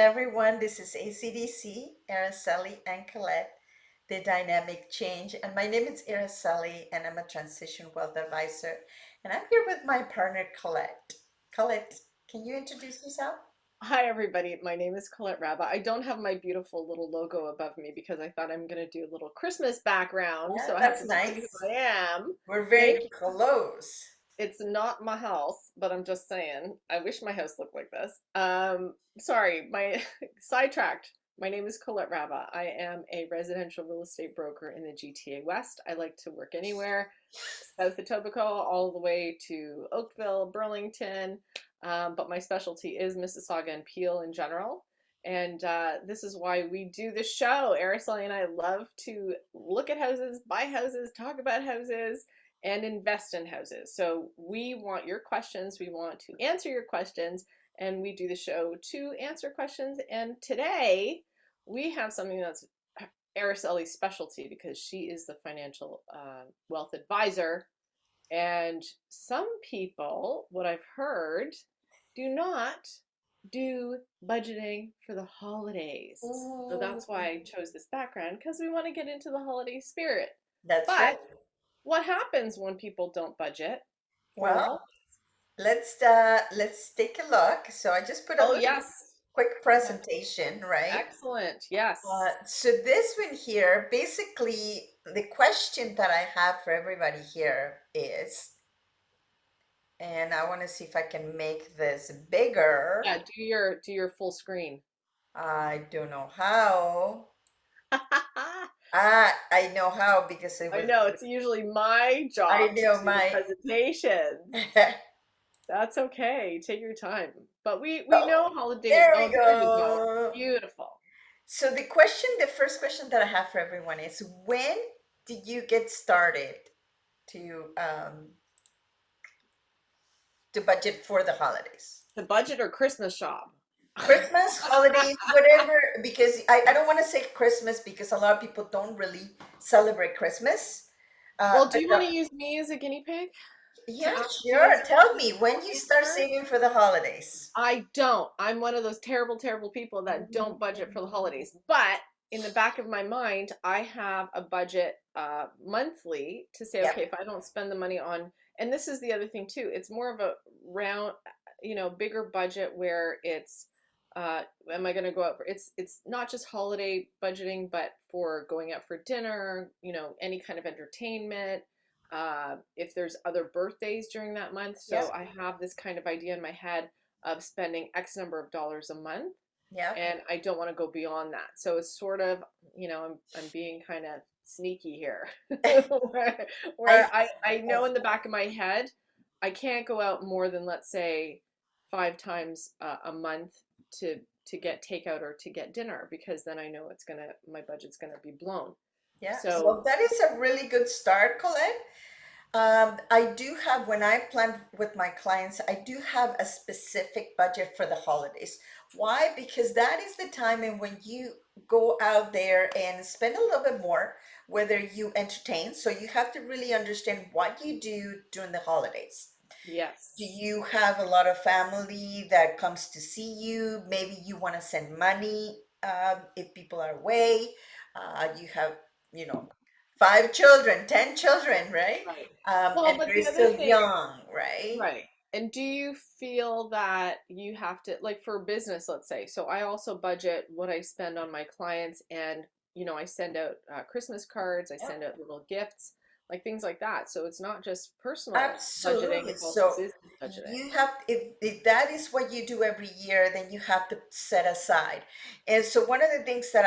everyone. This is ACDC, Araceli and Colette, the dynamic change. And my name is Araceli, and I'm a transition wealth advisor. And I'm here with my partner, Colette. Colette, can you introduce yourself? Hi, everybody. My name is Colette Rabba. I don't have my beautiful little logo above me because I thought I'm going to do a little Christmas background, Yeah, so I have that's to tell you nice. who I am. We're Thank very you. close. It's not my house, but I'm just saying, I wish my house looked like this. Sorry, my sidetracked. My name is Colette Rabba. I am a residential real estate broker in the GTA West. I like to work anywhere, south of Etobicoke, all the way to Oakville, Burlington, but my specialty is Mississauga and Peel in general. And this is why we do this show. Araceli and I love to look at houses, buy houses, talk about houses, and invest in houses. So we want your questions. We want to answer your questions, and we do the show to answer questions. And today we have something that's Araceli's specialty because she is the financial wealth advisor. And some people, what I've heard, do not do budgeting for the holidays. So Ooh, that's why I chose this background because we want to get into the holiday spirit. that's right. But what happens when people don't budget for the Well, holiday? let's take a look. So I just put a Oh, little yes. quick Yeah. presentation, right? Excellent. Yes. So this one here, basically, the question that I have for everybody here is, and I want to see if I can make this bigger. Yeah, do your full screen. I don't know how. I know how because it I was, know it's usually my I job to know do the my, presentations. That's okay. Take your time. But we oh, know holiday. there we Oh, there you go. go. Beautiful. So the first question that I have for everyone is, when did you get started to um, to budget for the holidays? The budget or Christmas shop. Christmas, holidays, whatever, because I don't want to say Christmas because a lot of people don't really celebrate Christmas. Well, do But you want to use me as a guinea pig to yeah, ask you sure. guys Tell questions me before when you we start start? saving for the holidays. I don't. I'm one of those terrible, terrible people that don't budget for the holidays. But in the back of my mind, I have a budget monthly to say, Yep. okay, if I don't spend the money on, and this is the other thing too, it's more of a round, bigger budget where it's, am I going to go out for, it's not just holiday budgeting, but for going out for dinner, any kind of entertainment, if there's other birthdays during that month. So Yep. I have this kind of idea in my head of spending X number of dollars a month, Yep. and I don't want to go beyond that. So it's sort of, I'm being kind of sneaky here, where, I, where I know in the back of my head I can't go out more than, let's say, 5 times a month to get takeout or to get dinner, because then I know my budget's gonna be blown. yeah. So Well, that is a really good start, Colette. I do have, when I plan with my clients, I do have a specific budget for the holidays. Why? Because that is the time in when you go out there and spend a little bit more, whether you entertain. So you have to really understand what you do during the holidays. Do yes. you have a lot of family that comes to see you? Maybe you want to send money if people are away. You have, you know, 5 children, 10 children, right? Right. And Well, but they're the other still thing, young, right? right. And do you feel that you have to, like for business, let's say, so I also budget what I spend on my clients, and, I send out Christmas cards, I Yep. send out little gifts, like things like that. So it's not just personal budgeting, Absolutely. it's also So business budgeting. you have, if that is what you do every year, then you have to set aside. And so one of the things that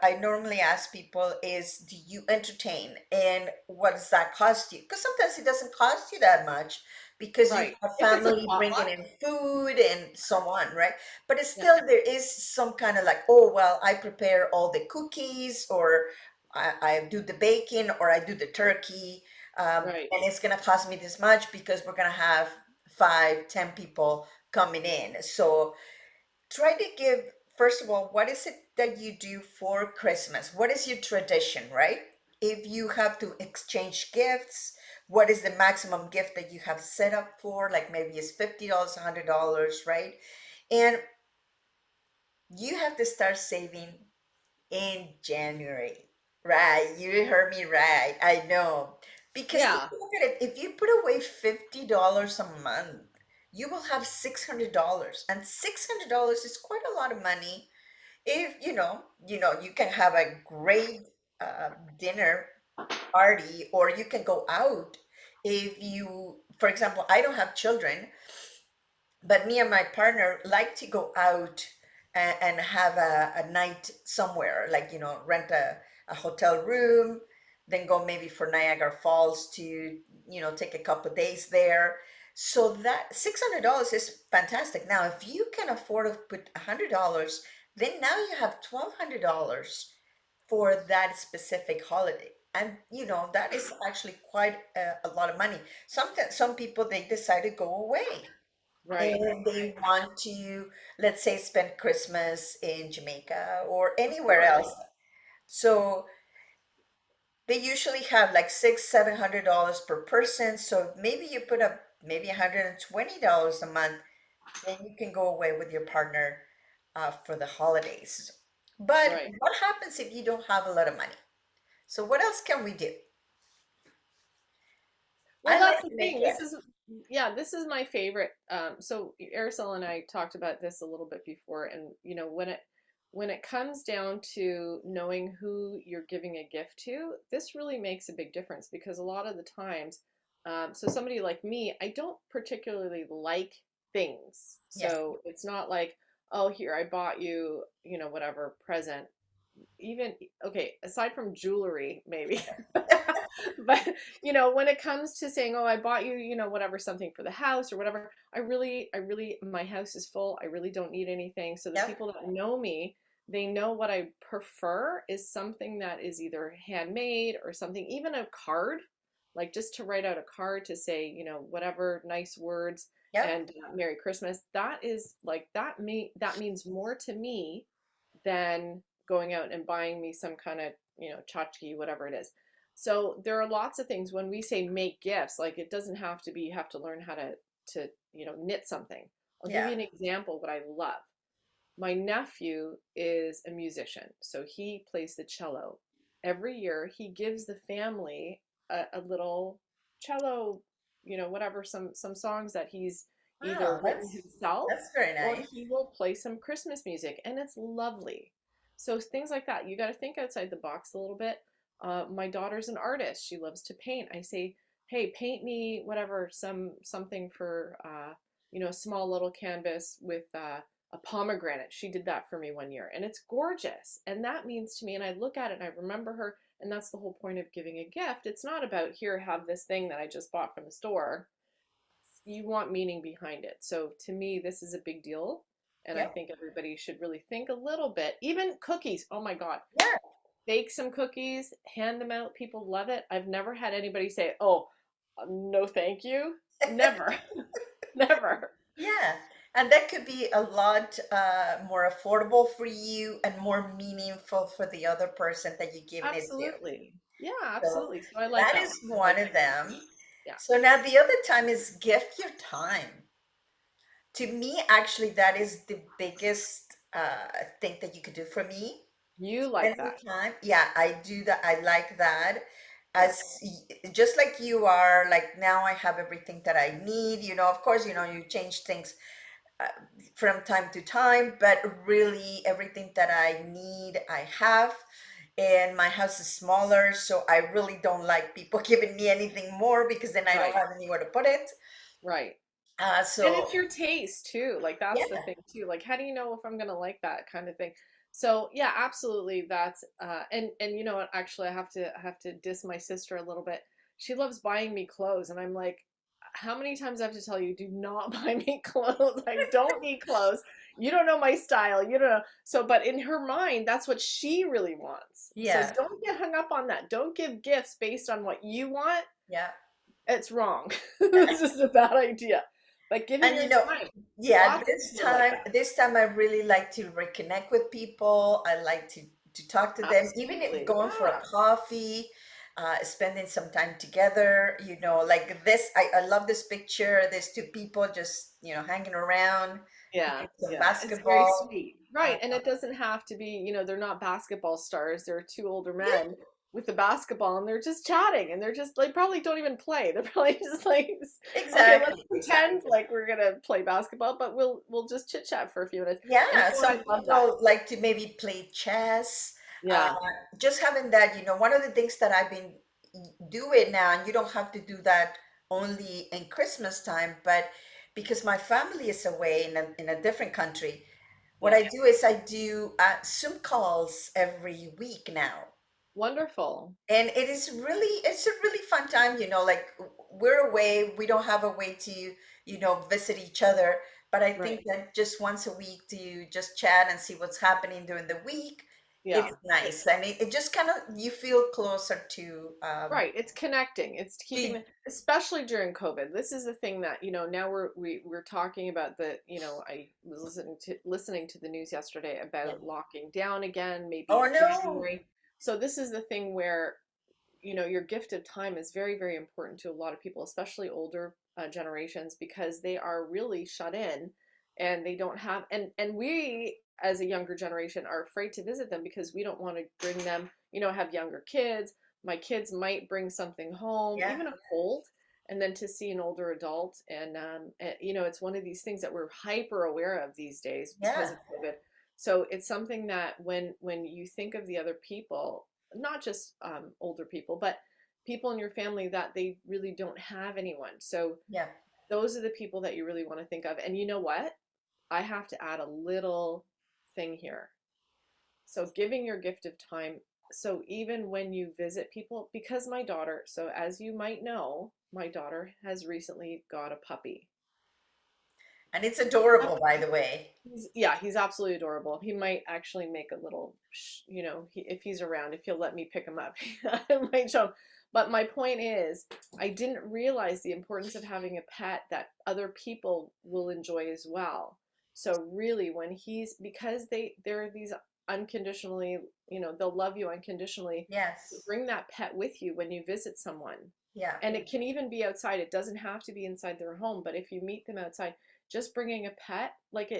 I normally ask people is, do you entertain, and what does that cost you? Because sometimes it doesn't cost you that much because you Right. have If it's a family bringing potluck. in food and so on, right? But it's Yeah. still, there is some kind of like, oh well, I prepare all the cookies, or I do the baking, or I do the turkey, Right. and it's going to cost me this much because we're going to have 5, 10 people coming in. So try to give, first of all, what is it that you do for Christmas? What is your tradition, right? If you have to exchange gifts, what is the maximum gift that you have set up for? Like maybe it's $50, $100, right? And you have to start saving in January. Right, you heard me right. I know. Because take Yeah, a look at it. If you put away $50 a month, you will have $600. And $600 is quite a lot of money. If you can have a great dinner party, or you can go out. If you, for example, I don't have children, but me and my partner like to go out and have a night somewhere, like, rent a hotel room, then go maybe for Niagara Falls to, take a couple of days there. So that $600 is fantastic. Now, if you can afford to put $100, then now you have $1,200 for that specific holiday. And that is actually quite a lot of money. Some people, they decide to go away right. and they want to, let's say, spend Christmas in Jamaica or Of anywhere course. else. So they usually have like $700 per person. So maybe you put up maybe $120 a month, then you can go away with your partner for the holidays. But Right. what happens if you don't have a lot of money? So what else can we do? Well, I that's like the to make thing. This gifts. is, yeah, this is my favorite. So Araceli and I talked about this a little bit before, and when it comes down to knowing who you're giving a gift to, this really makes a big difference because a lot of the times, so somebody like me, I don't particularly like things. Yes. So it's not like, oh, here, I bought you, whatever present. Even okay, aside from jewelry, maybe. But when it comes to saying, oh, I bought you, whatever, something for the house or whatever, I really my house is full, I really don't need anything. So the Yep. people that know me, they know what I prefer is something that is either handmade or something, even a card, like just to write out a card to say, whatever nice words Yep. and Merry Christmas. That is like that means more to me than going out and buying me some kind of, tchotchke, whatever it is. So there are lots of things when we say make gifts, like it doesn't have to be you have to learn how to knit something. I'll give Yeah. you an example what I love. My nephew is a musician, so he plays the cello. Every year he gives the family a little cello, whatever, some songs that he's either Wow, written himself that's very or nice. he will play some Christmas music, and it's lovely. So things like that, you got to think outside the box a little bit. My daughter's an artist; she loves to paint. I say, "Hey, paint me whatever something for a small little canvas with a pomegranate." She did that for me one year, and it's gorgeous. And that means to me, and I look at it and I remember her, and that's the whole point of giving a gift. It's not about here, have this thing that I just bought from the store. You want meaning behind it. So to me, this is a big deal. And I Yep. think everybody should really think a little bit. Even cookies. Oh my God. Yeah. Bake some cookies, hand them out. People love it. I've never had anybody say, oh, no, thank you. Never, never. Yeah. And that could be a lot more affordable for you and more meaningful for the other person that you're giving it to. Absolutely. Yeah, So absolutely. So I like that that is one. I one like of giving. them. Yeah. So now the other time is gift your time. To me, actually, that is the biggest thing that you could do for me. You like Spend your that. time. Yeah, I do that. I like that. Yeah. Just like you are, like now I have everything that I need. Of course, you change things uh, from time to time, but really everything that I need, I have. And my house is smaller, so I really don't like people giving me anything more because then I don't Right. have anywhere to put it. Right. And So it's your taste too. Like that's the yeah, thing too. Like how do you know if I'm gonna like that kind of thing? So yeah, absolutely. That's and you know what? Actually, I have to diss my sister a little bit. She loves buying me clothes, and I'm like, how many times I have to tell you, do not buy me clothes. I don't need clothes. You don't know my style. You don't know. So, but in her mind, that's what she really wants. So yeah, don't get hung up on that. Don't give gifts based on what you want. yeah. It's wrong. It's just a bad idea. Like giving And your time. yeah, Lots of this people like time, that. this time I really like to reconnect with people. I like to talk to them, even if Absolutely. going for a Yeah. coffee, spending some time together. Like this, I love this picture. There's two people just hanging around, Yeah. playing some Yeah. It's very basketball. sweet. Uh, Right, and it doesn't have to be, they're not basketball stars. They're two older yeah, men with the basketball and they're just chatting and they're just like probably don't even play. They're probably just like, okay, let's exactly, pretend exactly. like we're gonna play basketball, but we'll just chit chat for a few minutes. And Yeah, I some love that. people like to maybe play chess. Uh, Yeah, just having that, one of the things that I've been doing now, and you don't have to do that only in Christmas time, but because my family is away in a different country, what yeah. I do is I do Zoom calls every week now. Wonderful. And it's a really fun time, like we're away, we don't have a way to, visit each other. But I think Right. that just once a week to just chat and see what's happening during the week, Yeah. it's nice. And it just kind of, you feel closer to, Right, it's connecting. It's keeping to, the, especially during COVID. This is the thing that, now we're talking about I was listening to the news yesterday yeah. about locking down again, maybe Oh in no. January. So this is the thing where, your gift of time is very, very important to a lot of people, especially older generations, because they are really shut in and they don't have, and we as a younger generation are afraid to visit them because we don't want to bring them, have younger kids. My kids might bring something home, Yeah, even a cold, and then to see an older adult. And it's one of these things that we're hyper aware of these days because yeah, of COVID. So it's something that when you think of the other people, not just older people, but people in your family that they really don't have anyone. So yeah. those are the people that you really want to think of. And you know what? I have to add a little thing here. So giving your gift of time. So even when you visit people, because so as you might know, my daughter has recently got a puppy. And it's adorable, by the way. Yeah, he's absolutely adorable. He might actually make a little, if he's around, if he'll let me pick him up, I might show him. But my point is, I didn't realize the importance of having a pet that other people will enjoy as well. So really, because they're these unconditionally, they'll love you unconditionally. Yes. Bring that pet with you when you visit someone. Yeah. And it can even be outside. It doesn't have to be inside their home, but if you meet them outside, just bringing a pet, like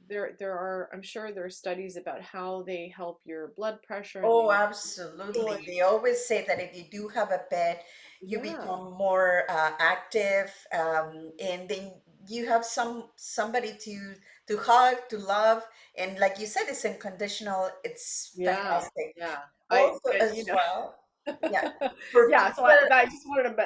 there are, I'm sure there are studies about how they help your blood pressure and Oh, they joy. absolutely. They always say that if you do have a pet, you Yeah, become more active, and then you have somebody to hug, to love, and like you said, it's unconditional. It's yeah, fantastic. yeah. Also, And as well, yeah, for yeah, people so that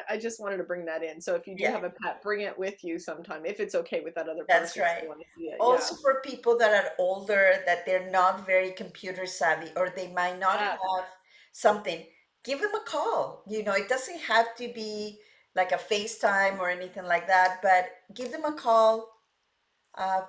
I just wanted to bring that in. So if you do yeah, have a pet, bring it with you sometime if it's okay with that other that's person if right. they want to see it. Yeah. Also, for people that are older, that they're not very computer savvy, or they might not Yes. have something, give them a call. It doesn't have to be like a FaceTime or anything like that, but give them a call,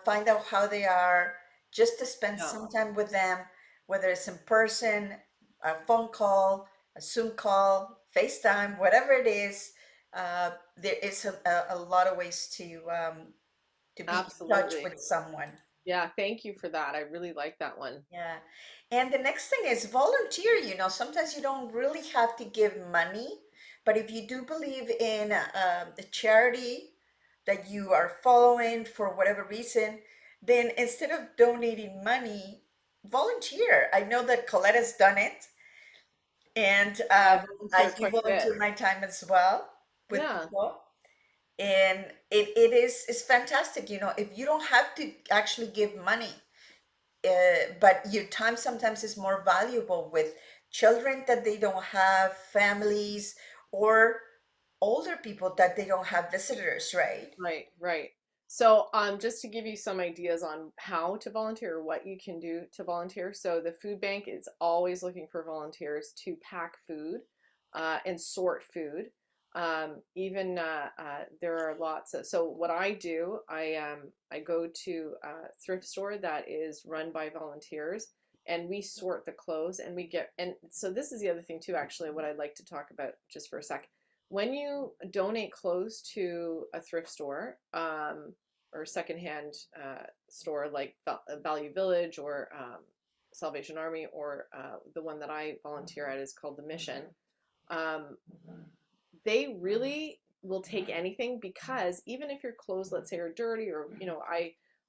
find out how they are, just to spend Yeah. some time with them, whether it's in person, a phone call, a Zoom call, FaceTime, whatever it is. There is a lot of ways to be in touch Absolutely. with someone. Yeah, thank you for that. I really like that one. Yeah. And the next thing is volunteer. Sometimes you don't really have to give money, but if you do believe in the charity that you are following for whatever reason, then instead of donating money, volunteer. I know that Colette has done it, and I I volunteer do quite a bit. volunteer my time as well with Yeah. people. And it's fantastic. If you don't have to actually give money, but your time sometimes is more valuable with children that they don't have families, or older people that they don't have visitors, right? Right, right. So, just to give you some ideas on how to volunteer, or what you can do to volunteer. So, the food bank is always looking for volunteers to pack food, and sort food. Even there are lots of. So, what I do, I go to a thrift store that is run by volunteers, and we sort the clothes, and we get. And so, this is the other thing too. Actually, what I'd like to talk about just for a sec when you donate clothes to a thrift store, or secondhand store like Value Village or Salvation Army, or the one that I volunteer at is called the Mission, um, they really will take anything because even if your clothes, let's say, are dirty, or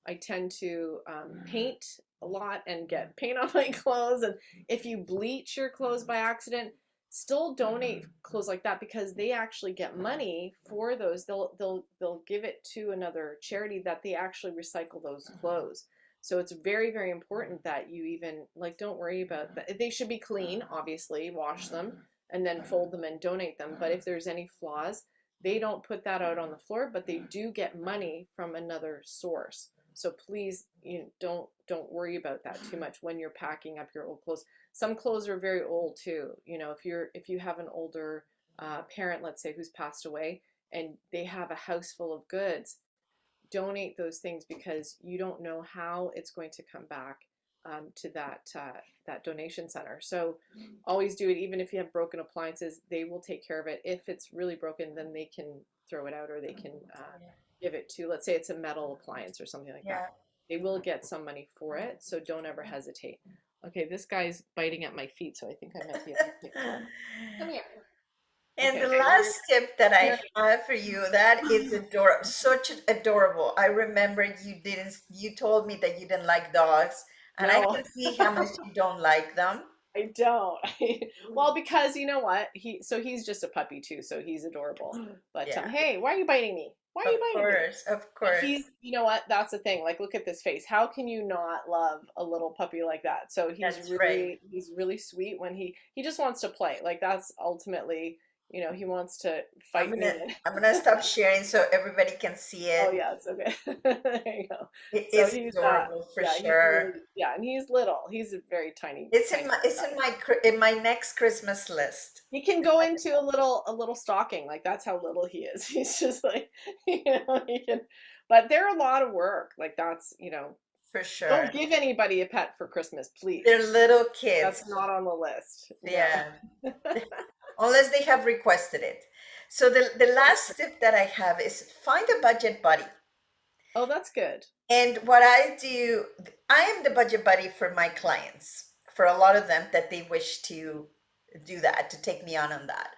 I tend to paint a lot and get paint on my clothes. And if you bleach your clothes by accident, still donate clothes like that, because they actually get money for those. They'll give it to another charity that they actually recycle those clothes. So it's very, very important that you even like, don't worry about that. They should be clean, obviously, wash them and then fold them and donate them. But if there's any flaws, they don't put that out on the floor, but they do get money from another source. So please, don't worry about that too much when you're packing up your old clothes. Some clothes are very old too. If you have an older parent, let's say, who's passed away, and they have a house full of goods, donate those things, because you don't know how it's going to come back to that donation center. So always do it. Even if you have broken appliances, they will take care of it. If it's really broken, then they can throw it out, or they can give it to, let's say it's a metal appliance or something like Yeah. that. They will get some money for it. So don't ever hesitate. Okay, this guy's biting at my feet, so I think I might be able to pick him up. Come here. And Okay. the last tip that I have for you, that is adorable, such adorable. I remember you told me that you didn't like dogs, and I No. can see how much you don't like them. I don't. Well, because you know what? He's just a puppy too, so he's adorable. But Yeah, hey, why are you biting me? Why are you biting me? of But course. you know what? That's the thing. Like, look at this face. How can you not love a little puppy like that? So That's right. he's really sweet when he just wants to play. Like, that's ultimately, he wants to I'm fight gonna me. And, I'm gonna stop sharing so everybody can see oh it. yeah, it's okay. There you go. It So is he's adorable for yeah, he's sure. really, yeah, and he's little. He's a very tiny, It's in tiny my guy. in my next Christmas list. He can go into a little stocking. Like, that's how little he is. He's just like, he can, but they're a lot of work. Like, that's, For sure. don't give anybody a pet for Christmas, please. They're little kids. That's not on the list. No. Yeah. Unless they have requested it. So the last tip that I have is find a budget buddy. Oh, that's good. And what I do, I am the budget buddy for my clients, for a lot of them that they wish to do that, to take me on that.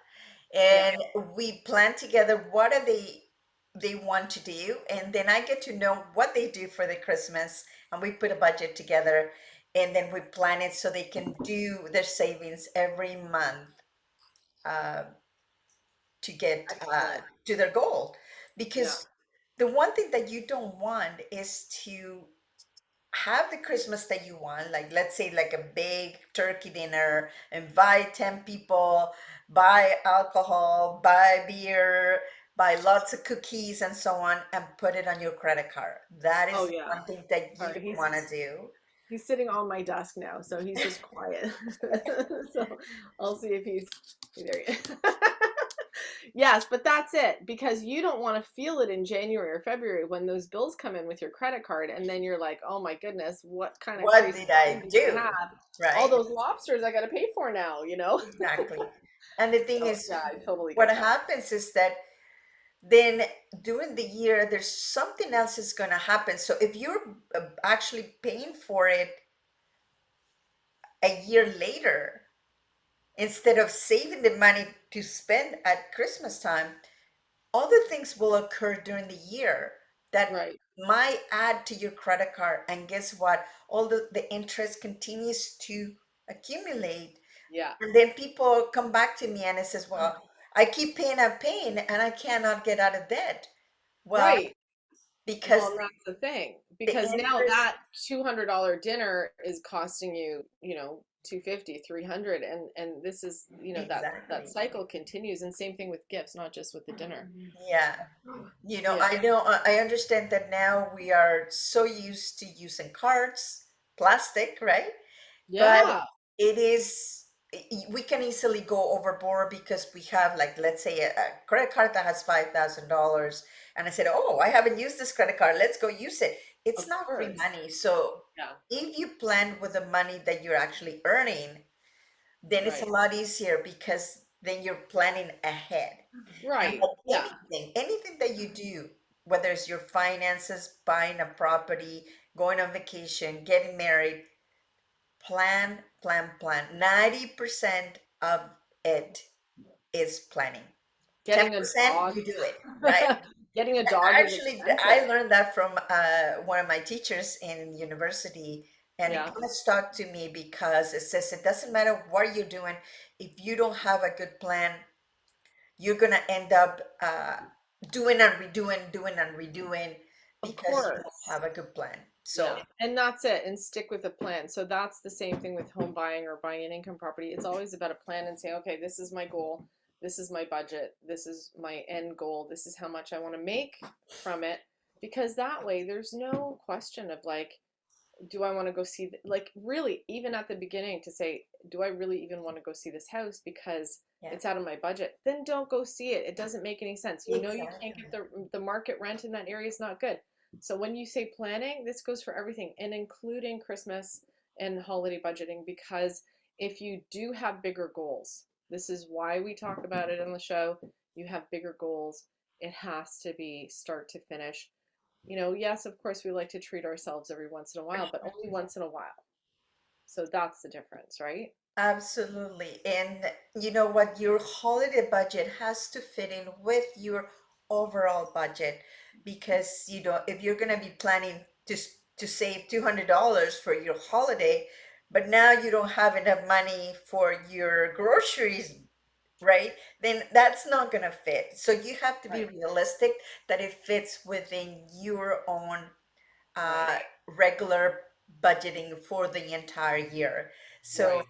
Yeah. And we plan together what are they want to do, and then I get to know what they do for the Christmas, and we put a budget together, and then we plan it so they can do their savings every month uh, to get Excellent. to their goal. Yeah. Because the one thing that you don't want is to have the Christmas that you want, like let's say like a big turkey dinner, invite 10 people, buy alcohol, buy beer, buy lots of cookies and so on, and put it on your credit card. That Oh is yeah. one thing that you Sorry, don't want to do. he's sitting on my desk now, so he's just quiet. So I'll see if there he is. Yes, but that's it, because you don't want to feel it in January or February when those bills come in with your credit card, and then you're like, oh my goodness, what kind of What crazy did I thing did I do? have? All Right? those lobsters I got to pay for now. Exactly. And the thing So is, yeah, I totally what get that. happens is that then during the year, there's something else is going to happen. So if you're actually paying for it a year later, instead of saving the money to spend at Christmas time, other things will occur during the year that Right. might add to your credit card. And guess what? All the interest continues to accumulate. Yeah. And then people come back to me and it says, well, I keep paying and paying and I cannot get out of debt. Well, Right. Well, because and that's the thing, the because now interest, that $200 dinner is costing you, 250, 300, and this is, that exactly. cycle continues, and same thing with gifts, not just with the dinner. Yeah. Yeah. I understand that now we are so used to using cards, plastic, right? But Yeah. it is, we can easily go overboard because we have, like, let's say a credit card that has $5,000. And I said, oh, I haven't used this credit card. Let's go use it. It's Of not free course. money. So Yeah. if you plan with the money that you're actually earning, then it's a Right. lot easier because then you're planning ahead. And Right. like Yeah. anything that you do, whether it's your finances, buying a property, going on vacation, getting married, plan, plan, plan. 90% of it is planning. Getting a 10% dog. you do it, right? Getting a dog is Actually, I expensive. learned that from one of my teachers in university, and it Yeah, kind of stuck to me because it says it doesn't matter what you're doing, if you don't have a good plan, you're gonna end up doing and redoing, doing and redoing of because you don't course. have a good plan. So Yeah, and that's it, and stick with the plan. So that's the same thing with home buying or buying an income property. It's always about a plan and saying, okay, this is my goal, this is my budget, this is my end goal, this is how much I want to make from it. Because that way, there's no question of like, do I want to go see, like, really, even at the beginning to say, do I really even want to go see this house because yeah, it's out of my budget? Then don't go see it. It doesn't make any sense. You know, you can't exactly. get the market rent in that area is not good. So when you say planning, this goes for everything and including Christmas and holiday budgeting, because if you do have bigger goals, this is why we talk about it in the show. You have bigger goals. It has to be start to finish. Yes, of course, we like to treat ourselves every once in a while, but only once in a while. So that's the difference, right? Absolutely. And you know what? Your holiday budget has to fit in with your overall budget because, if you're going to be planning to save $200 for your holiday, but now you don't have enough money for your groceries, right? Then that's not going to fit. So you have to be Right, realistic that it fits within your own right, uh, regular budgeting for the entire year. So right.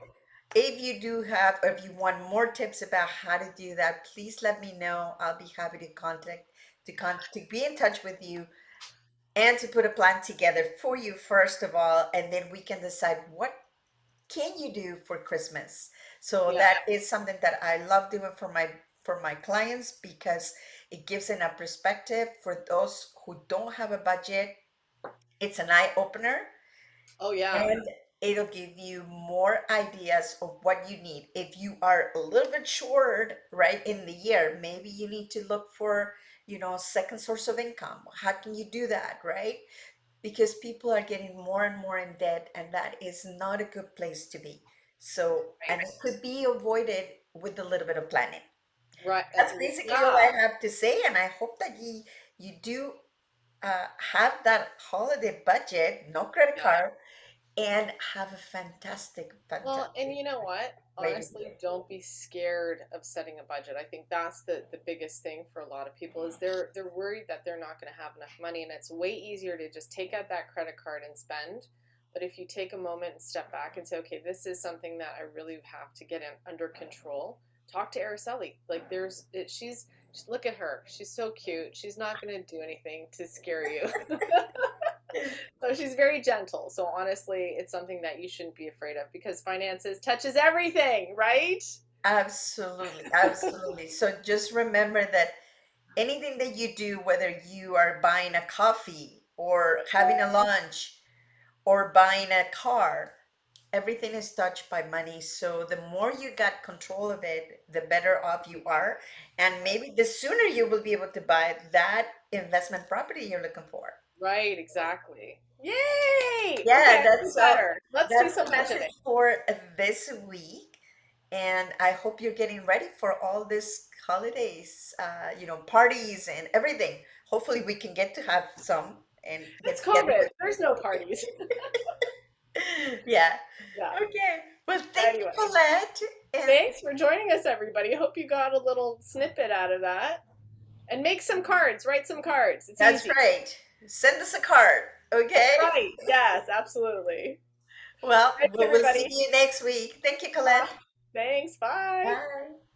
if you do have, or if you want more tips about how to do that, please let me know. I'll be happy to to be in touch with you and to put a plan together for you first of all, and then we can decide what can you do for Christmas. So Yeah. that is something that I love doing for my clients because it gives them a perspective for those who don't have a budget. It's an eye opener Oh, yeah. and it'll give you more ideas of what you need. If you are a little bit short, right, in the year, maybe you need to look for, second source of income. How can you do that, right? Because people are getting more and more in debt, and that is not a good place to be. So, and it could be avoided with a little bit of planning. Right. That's basically all Yeah. I have to say, and I hope that you do have that holiday budget, no credit Yeah. card, and have a fantastic, Well, and fantastic you know what? way to do Honestly, it. don't be scared of setting a budget. I think that's the biggest thing for a lot of people is they're worried that they're not going to have enough money, and it's way easier to just take out that credit card and spend. But if you take a moment and step back and say, okay, this is something that I really have to get under control. Talk to Araceli. Like look at her. She's so cute. She's not going to do anything to scare you. So she's very gentle. So honestly, it's something that you shouldn't be afraid of because finances touches everything, right? Absolutely, absolutely. So just remember that anything that you do, whether you are buying a coffee or having a lunch or buying a car, everything is touched by money. So the more you got control of it, the better off you are. And Right. maybe the sooner you will be able to buy that investment property you're looking for. Right, exactly. Yay! Okay, Yeah, I feel better. Let's do that's some the budgeting. message for this week. And I hope you're getting ready for all this holidays, parties and everything. Hopefully we can get to have some and It's get together COVID. with There's no parties. yeah. Yeah. Okay. Well, thank you, Anyway, Colette. And thanks for joining us, everybody. Hope you got a little snippet out of that. And make some cards. Write some cards. It's that's easy. right. Send us a card. That's Okay. right. Yes, absolutely. Well, Thanks, we will see everybody. you next week. Thank you, Colette. Thanks. Bye. Bye.